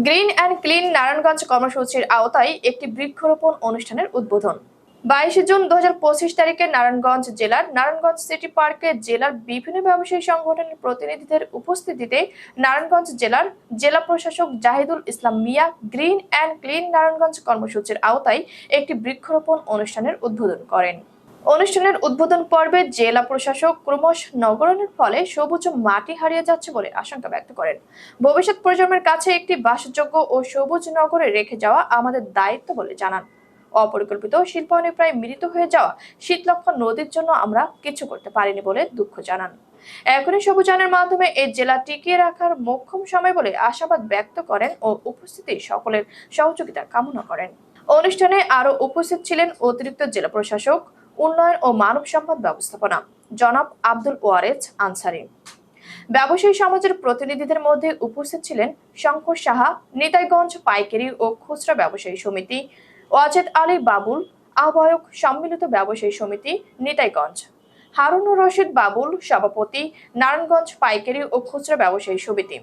Green and clean Narayanganj কর্মসূচির আওতায় একটি বৃক্ষরোপণ অনুষ্ঠানের উদ্বোধন। 22 জুন 2025 তারিখে নারায়ণগঞ্জ জেলার নারায়ণগঞ্জ সিটি পার্কে জেলার বিভিন্ন ব্যবসায়ী সংগঠনের প্রতিনিধিদের উপস্থিতিতে নারায়ণগঞ্জ জেলার জেলা প্রশাসক Zahidul Islam Mia green and clean Narayanganj কর্মসূচির আওতায় একটি বৃক্ষরোপণ অনুষ্ঠানের উদ্বোধন করেন। অনুষ্ঠানের উদ্বোধন পর্বে জেলা প্রশাসক ক্রমশ নগরায়নের ফলে সবুজ মাটি হারিয়ে যাচ্ছে বলে আশঙ্কা ব্যক্ত করেন। ভবিষ্যৎ প্রজন্মের কাছে একটি বাসযোগ্য ও সবুজ নগরে রেখে যাওয়া আমাদের দায়িত্ব বলে জানান। অপরিকল্পিত শিল্পায়নে প্রায় মৃত হয়ে যাওয়া শীতলক্ষ্যা নদীর জন্য আমরা কিছু করতে পারিনি বলে দুঃখ জানান। এখনই সবুজায়নের মাধ্যমে এই জেলা টিকিয়ে রাখার মোক্ষম সময় বলে আশাবাদ ব্যক্ত করেন ও উপস্থিতি সকলের সহযোগিতা কামনা করেন। অনুষ্ঠানে আরো উপস্থিত ছিলেন অতিরিক্ত জেলা প্রশাসক উন্নয়ন ও মানব সম্পদ ব্যবস্থাপনা জনাব আব্দুল ওয়ারেজ আনসারি। ব্যবসায়ী সমাজের প্রতিনিধিদের মধ্যে উপস্থিত ছিলেন শঙ্কর সাহা, নিতাইগঞ্জ পাইকারি ও খুচরা ব্যবসায়ী সমিতি, ওয়াজেদ আলী বাবুল, আহ্বায়ক সম্মিলিত ব্যবসায়ী সমিতি নিতাইগঞ্জ, হারুনুর রশিদ বাবুল, সভাপতি নারায়ণগঞ্জ পাইকারি ও খুচরা ব্যবসায়ী সমিতি,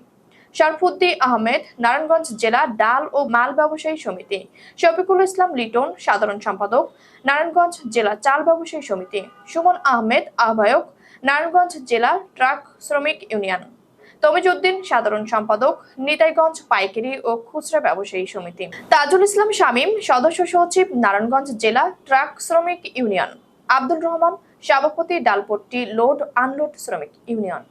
শরফুদ্দিন আহমেদ, নারায়ণগঞ্জ জেলা ডাল ও মাল ব্যবসায়ী সমিতি, শফিকুল ইসলাম লিটন, সাধারণ সম্পাদক নারায়ণগঞ্জ জেলা চাল ব্যবসায়ী সমিতি, সুমন আহমেদ, আহ্বায়ক নারায়ণগঞ্জ জেলা ট্রাক শ্রমিক ইউনিয়ন, তমিজউদ্দিন, সাধারণ সম্পাদক নিতাইগঞ্জ পাইকারি ও খুচরা ব্যবসায়ী সমিতি, তাজুল ইসলাম শামীম, সদস্য সচিব নারায়ণগঞ্জ জেলা ট্রাক শ্রমিক ইউনিয়ন, আব্দুল রহমান, সভাপতি ডালপট্টি লোড আনলোড শ্রমিক ইউনিয়ন।